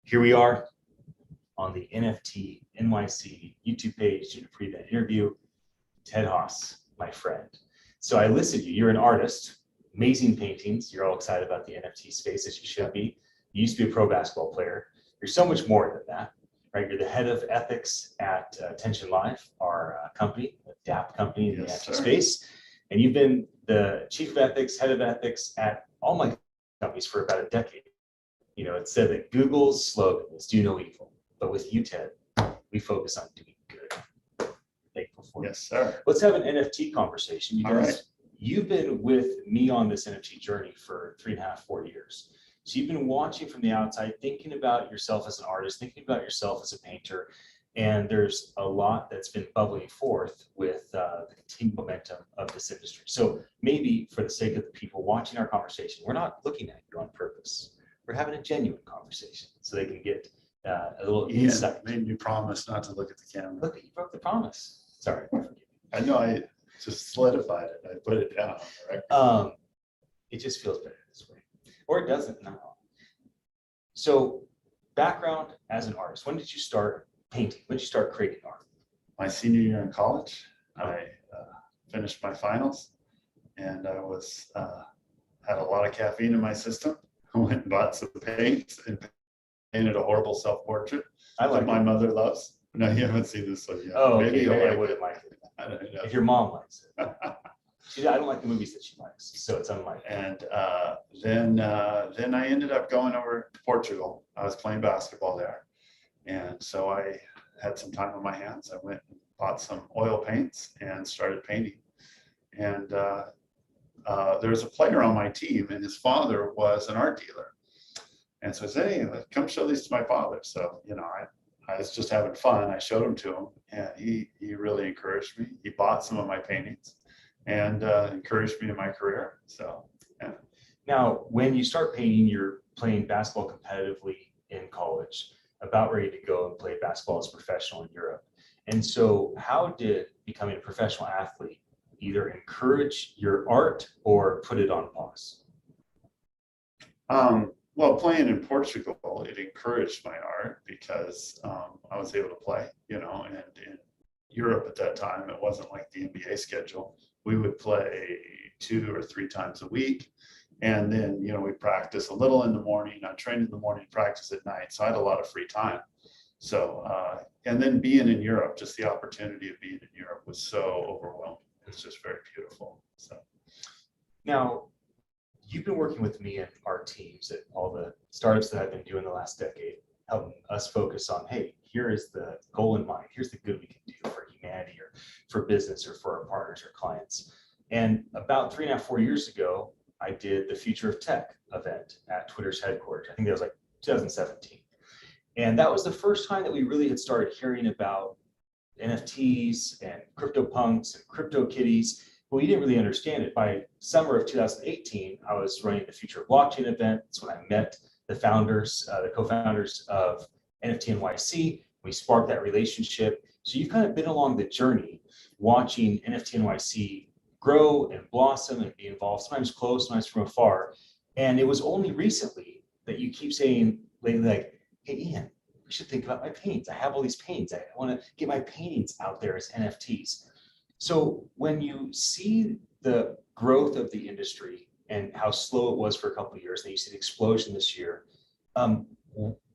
Here we are on the NFT NYC YouTube page to pre that interview. Ted Haas, my friend. So I listened to you. You're an artist, amazing paintings. You're all excited about the NFT space, as you should be. You used to be a pro basketball player. You're so much more than that, right? You're the head of ethics at Attention Live, our company, a DAP company in the NFT space. And you've been the chief of ethics, head of ethics at all my companies for about a decade. You know, it said that Google's slogan is do no evil. But with you, Ted, we focus on doing good. Thankful for you. Yes, sir. Let's have an NFT conversation because all right. You've been with me on this NFT journey for 3.5, 4 years. So you've been watching from the outside, thinking about yourself as an artist, thinking about yourself as a painter. And there's a lot that's been bubbling forth with the continued momentum of this industry. So maybe for the sake of the people watching our conversation, we're not looking at you on purpose. We're having a genuine conversation so they can get a little insight. Made me promise not to look at the camera. Look, you broke the promise. Sorry. I know, I just solidified it. I put it down. Right? It just feels better this way. Or it doesn't now. So background as an artist, when did you start painting? When did you start creating art? My senior year in college, I finished my finals and I was had a lot of caffeine in my system. I went and bought some paints and painted a horrible self-portrait that my mother loves. No, you haven't seen this one yet. Oh, okay. Maybe I wouldn't like it. I don't know. If your mom likes it. I don't like the movies that she likes, so it's unlikely. And then I ended up going over to Portugal. I was playing basketball there. And so I had some time on my hands. I went and bought some oil paints and started painting. And there was a player on my team and his father was an art dealer. And so I said, hey, come show these to my father. So, you know, I was just having fun. I showed them to him and he really encouraged me. He bought some of my paintings and encouraged me in my career. So, yeah. Now, when you start painting, you're playing basketball competitively in college, about ready to go and play basketball as a professional in Europe. And so how did becoming a professional athlete either encourage your art or put it on pause? Well, playing in Portugal, it encouraged my art because I was able to play, you know, and in Europe at that time, it wasn't like the NBA schedule. We would play 2 or 3 times a week. And then, you know, we practice a little in the morning, I train in the morning, practice at night. So I had a lot of free time. So, and then being in Europe, just the opportunity of being in Europe was so overwhelming. It's just very beautiful. So now, you've been working with me and our teams at all the startups that I've been doing the last decade, helping us focus on, hey, here is the goal in mind. Here's the good we can do for humanity or for business or for our partners or clients. And about 3.5, 4 years ago, I did the Future of Tech event at Twitter's headquarters. I think that was like 2017. And that was the first time that we really had started hearing about NFTs and CryptoPunks and CryptoKitties. But we didn't really understand it. By summer of 2018, I was running the Future of Blockchain event. That's when I met the founders, the co-founders of NFT NYC. We sparked that relationship. So you've kind of been along the journey watching NFT NYC grow and blossom and be involved, sometimes close, sometimes from afar. And it was only recently that you keep saying lately, like, hey, Ian, we should think about my paintings. I have all these paintings. I want to get my paintings out there as NFTs. So when you see the growth of the industry and how slow it was for a couple of years, and you see the explosion this year,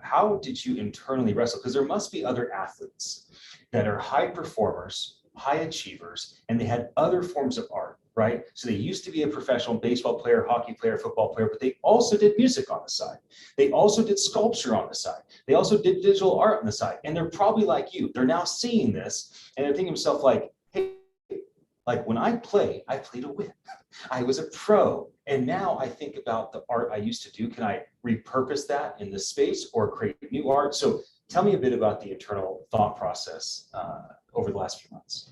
how did you internally wrestle? Because there must be other athletes that are high performers, high achievers, and they had other forms of art, right? So they used to be a professional baseball player, hockey player, football player, but they also did music on the side. They also did sculpture on the side. They also did digital art on the side. And they're probably like you. They're now seeing this and they're thinking to themselves like, hey, like when I play to win. I was a pro. And now I think about the art I used to do. Can I repurpose that in this space or create new art? So tell me a bit about the internal thought process over the last few months.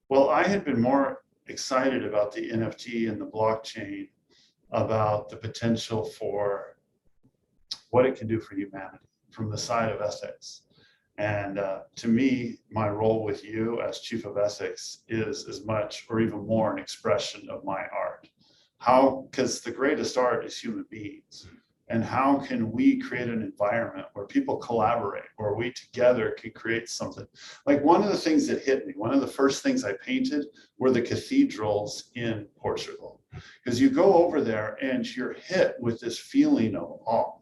Well, I had been more excited about the NFT and the blockchain, about the potential for what it can do for humanity from the side of ethics. And to me, my role with you as chief of ethics is as much or even more an expression of my art. How, because the greatest art is human beings. And how can we create an environment where people collaborate, where we together can create something? Like one of the things that hit me, one of the first things I painted were the cathedrals in Portugal. Because you go over there and you're hit with this feeling of awe.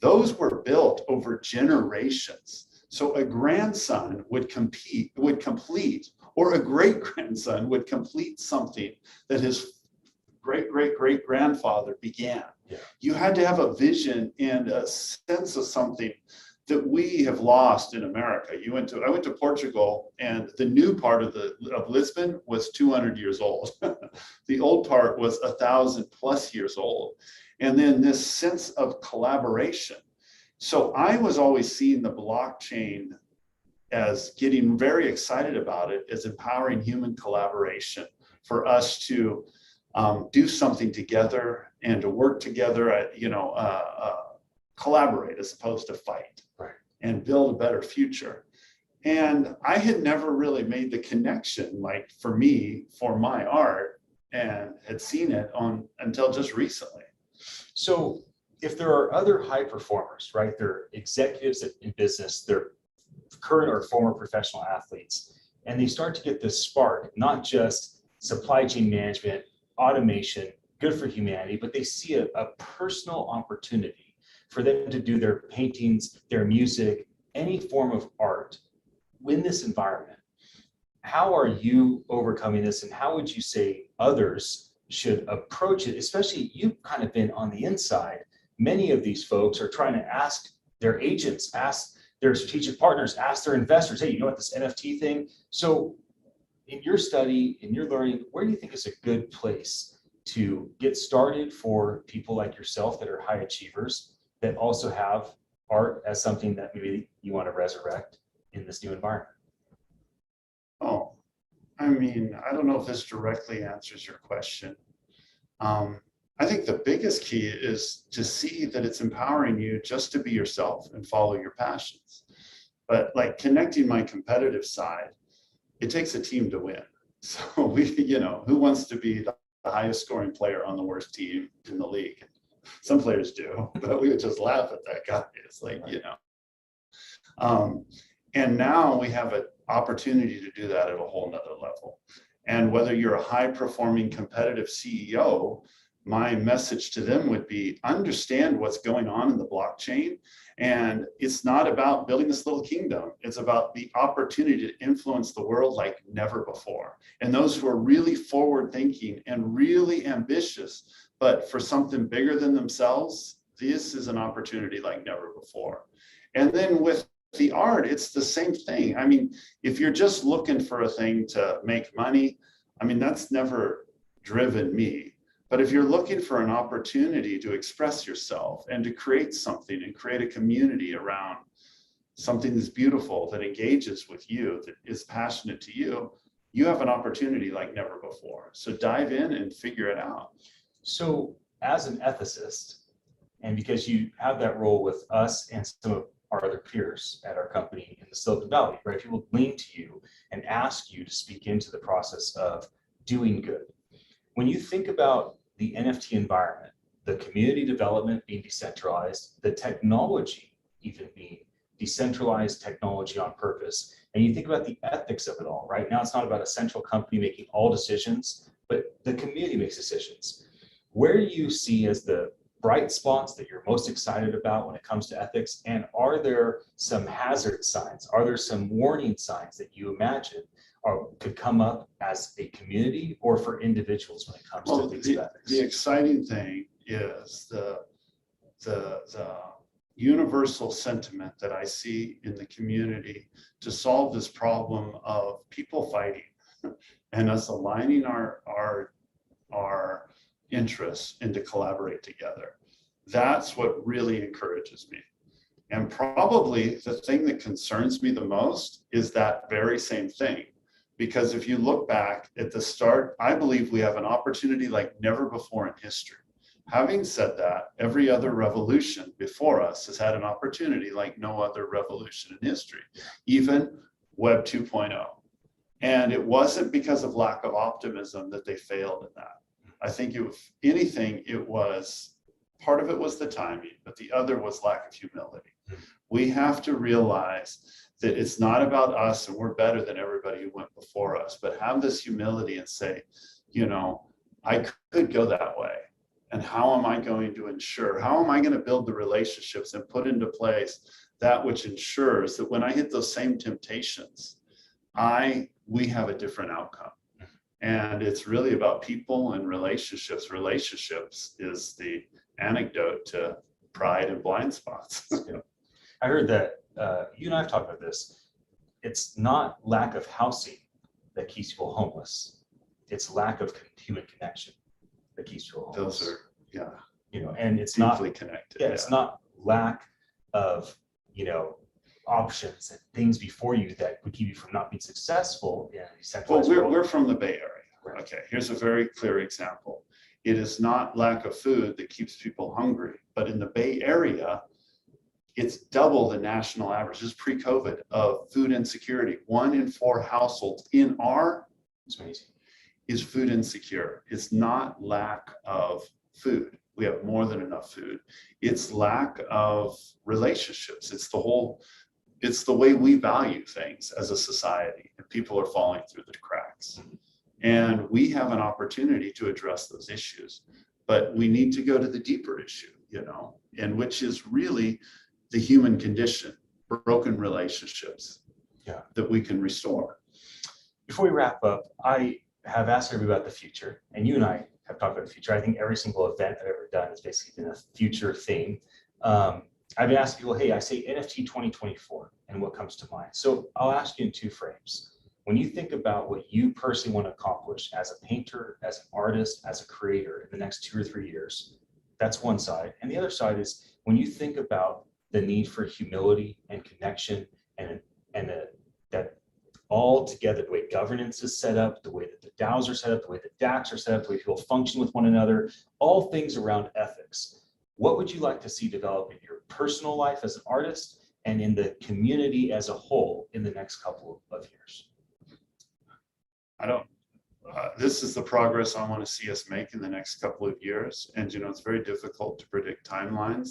Those were built over generations. So a grandson would complete, or a great grandson would complete something that his great grandfather began. Yeah. You had to have a vision and a sense of something that we have lost in America. I went to Portugal, and the new part of Lisbon was 200 years old. The old part was 1,000+ years old. And then this sense of collaboration. So I was always seeing the blockchain as getting very excited about it, as empowering human collaboration for us to do something together and to work together, collaborate as opposed to fight, right, and build a better future. And I had never really made the connection, like for me, for my art, and had seen it until just recently. So if there are other high performers, right, they're executives in business, they're current or former professional athletes, and they start to get this spark, not just supply chain management, automation, good for humanity, but they see a personal opportunity for them to do their paintings, their music, any form of art in this environment. How are you overcoming this, and how would you say others should approach it? Especially, you've kind of been on the inside. Many of these folks are trying to ask their agents, ask their strategic partners, ask their investors, hey, you know what, this NFT thing? So in your study, in your learning, where do you think is a good place to get started for people like yourself that are high achievers that also have art as something that maybe you want to resurrect in this new environment? Oh, I mean, I don't know if this directly answers your question. I think the biggest key is to see that it's empowering you just to be yourself and follow your passions. But like connecting my competitive side, it takes a team to win. So who wants to be the highest scoring player on the worst team in the league? Some players do, but we would just laugh at that guy. It's like, and now we have an opportunity to do that at a whole nother level. And whether you're a high performing competitive CEO, my message to them would be understand what's going on in the blockchain. And it's not about building this little kingdom. It's about the opportunity to influence the world like never before. And those who are really forward thinking and really ambitious, but for something bigger than themselves, this is an opportunity like never before. And then with the art, it's the same thing. I mean, if you're just looking for a thing to make money, I mean, that's never driven me. But if you're looking for an opportunity to express yourself and to create something and create a community around something that's beautiful, that engages with you, that is passionate to you, you have an opportunity like never before. So dive in and figure it out. So as an ethicist, and because you have that role with us and some of our other peers at our company in the Silicon Valley, right? People lean to you and ask you to speak into the process of doing good. When you think about the NFT environment, the community development being decentralized, the technology even being decentralized technology on purpose, and you think about the ethics of it all, right? Now it's not about a central company making all decisions, but the community makes decisions. Where do you see as the bright spots that you're most excited about when it comes to ethics? And are there some hazard signs? Are there some warning signs that you imagine could come up as a community or for individuals when it comes to things of ethics? The exciting thing is the universal sentiment that I see in the community to solve this problem of people fighting and us aligning our interests and to collaborate together. That's what really encourages me. And probably the thing that concerns me the most is that very same thing. Because if you look back at the start, I believe we have an opportunity like never before in history. Having said that, every other revolution before us has had an opportunity like no other revolution in history, even Web 2.0. And it wasn't because of lack of optimism that they failed in that. I think if anything, it was part of it was the timing, but the other was lack of humility. Mhm. We have to realize that it's not about us and we're better than everybody who went before us, but have this humility and say, you know, I could go that way. And how am I going to ensure, how am I going to build the relationships and put into place that which ensures that when I hit those same temptations, we have a different outcome. And it's really about people and relationships. Relationships is the antidote to pride and blind spots. Yeah. I heard that you and I have talked about this. It's not lack of housing that keeps people homeless. It's lack of human connection that keeps people homeless. Those are, yeah, you know, and it's deeply not, connected. yeah, it's not lack of, you know, options and things before you that would keep you from not being successful in a Well, decentralized we're world. from the Bay Area. Right. Okay, here's a very clear example. It is not lack of food that keeps people hungry, but in the Bay Area, it's double the national average. This is pre-COVID of food insecurity. 1 in 4 households in our It's amazing. is food insecure. It's not lack of food. We have more than enough food. It's lack of relationships. It's the way we value things as a society, and people are falling through the cracks. And we have an opportunity to address those issues, but we need to go to the deeper issue, you know, and which is really the human condition, broken relationships, Yeah. that we can restore. Before we wrap up, I have asked everybody about the future, and you and I have talked about the future. I think every single event I've ever done has basically been a future theme. I've been asking people, hey, I say NFT 2024, and what comes to mind? So I'll ask you in 2 frames. When you think about what you personally want to accomplish as a painter, as an artist, as a creator in the next 2 or 3 years, that's one side. And the other side is when you think about the need for humility and connection and that all together, the way governance is set up, the way that the DAOs are set up, the way the DACs are set up, the way people function with one another, all things around ethics. What would you like to see develop in your personal life as an artist and in the community as a whole in the next couple of years? This is the progress I want to see us make in the next couple of years. And, you know, it's very difficult to predict timelines,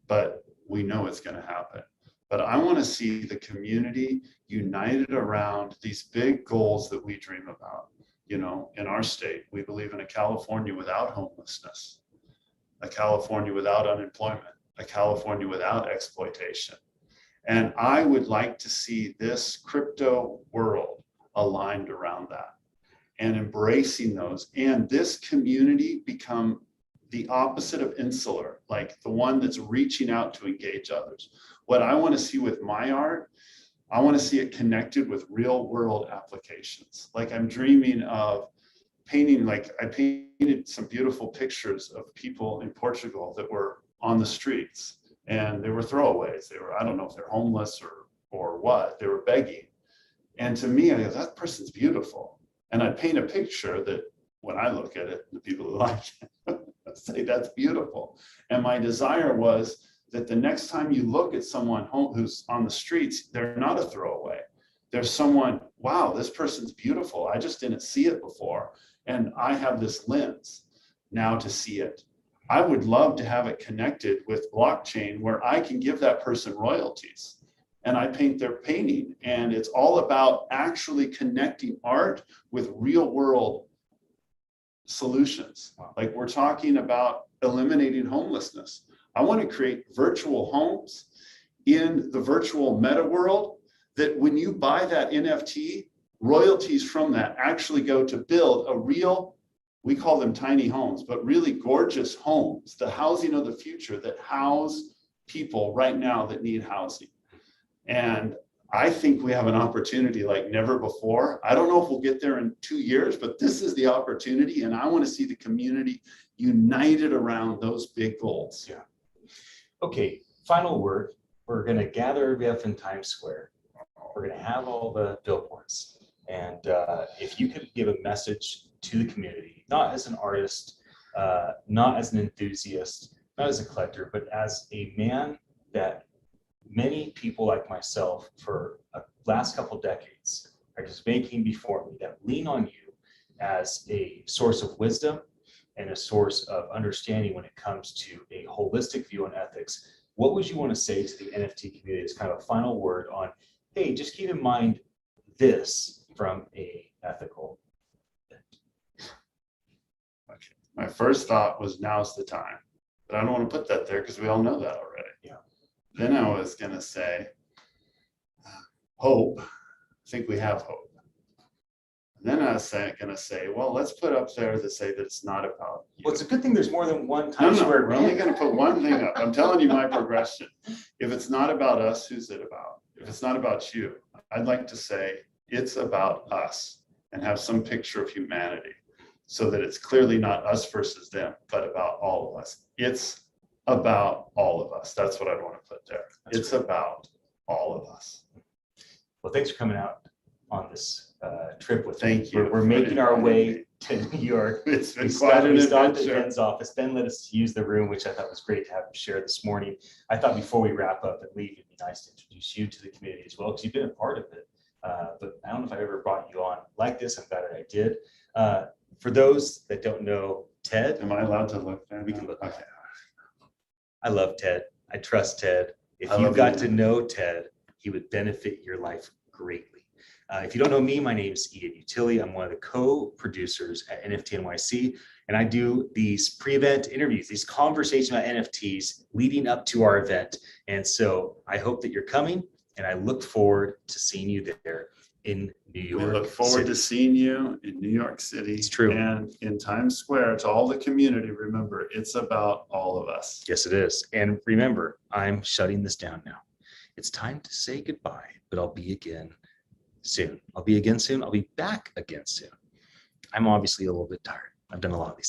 but we know it's going to happen. But I want to see the community united around these big goals that we dream about. You know, in our state, we believe in a California without homelessness, a California without unemployment, a California without exploitation. And I would like to see this crypto world aligned around that and embracing those, and this community become the opposite of insular, like the one that's reaching out to engage others. What I want to see with my art, I want to see it connected with real world applications. Like I'm dreaming of painting, like I painted some beautiful pictures of people in Portugal that were on the streets and they were throwaways. They were, I don't know if they're homeless or what, they were begging. And to me, I go, that person's beautiful. And I paint a picture that when I look at it, the people who like it say that's beautiful. And my desire was that the next time you look at someone who's on the streets, they're not a throwaway. There's someone, wow, this person's beautiful. I just didn't see it before. And I have this lens now to see it. I would love to have it connected with blockchain where I can give that person royalties and I paint their painting. And it's all about actually connecting art with real world solutions. Like we're talking about eliminating homelessness. I want to create virtual homes in the virtual meta world that when you buy that NFT, royalties from that actually go to build a real, we call them tiny homes, but really gorgeous homes, the housing of the future that house people right now that need housing. And I think we have an opportunity like never before. I don't know if we'll get there in 2 years, but this is the opportunity. And I want to see the community united around those big goals. Yeah. Okay, final word. We're going to gather everybody up in Times Square. We're going to have all the billboards. And if you could give a message to the community, not as an artist, not as an enthusiast, not as a collector, but as a man that many people like myself for the last couple decades are just making before me, that lean on you as a source of wisdom and a source of understanding when it comes to a holistic view on ethics, what would you want to say to the NFT community as kind of a final word on, hey, just keep in mind this from a ethical? Okay. My first thought was now's the time, but I don't want to put that there because we all know that already. Yeah. Then I was going to say, hope. I think we have hope. And then I was going to say, well, let's put up there to say that it's not about you. Well, it's a good thing there's more than one No, Times no, Square we're only banner. going to put one thing up. I'm telling you my progression. If it's not about us, who's it about? If it's not about you, I'd like to say it's about us and have some picture of humanity so that it's clearly not us versus them, but about all of us. It's about all of us. That's what I'd want to put there. It's about all of us. Well, thanks for coming out on this trip with me. Thank you We're for making our way inviting to New York. It's We been quite an stopped at adventure. Ben's office. Ben let us use the room, which I thought was great to have him share this morning. I thought before we wrap up and leave, it'd be nice to introduce you to the community as well, because you've been a part of it. But I don't know if I ever brought you on like this. I'm glad that I did. For those that don't know Ted, Am I allowed to look there? We can look. Okay. I love Ted. I trust Ted. If I you love got you. to know Ted, he would benefit your life greatly. If you don't know me, my name is Ian Utilli. I'm one of the co-producers at NFT NYC, and I do these pre-event interviews, these conversations about NFTs leading up to our event. And so I hope that you're coming, and I look forward to seeing you there in New We York. look forward City. to seeing you in New York City. It's true. And in Times Square, to all the community, remember, it's about all of us. Yes, it is. And remember, I'm shutting this down now. It's time to say goodbye, but I'll be again soon. I'll be again soon. I'll be back again soon. I'm obviously a little bit tired. I've done a lot of these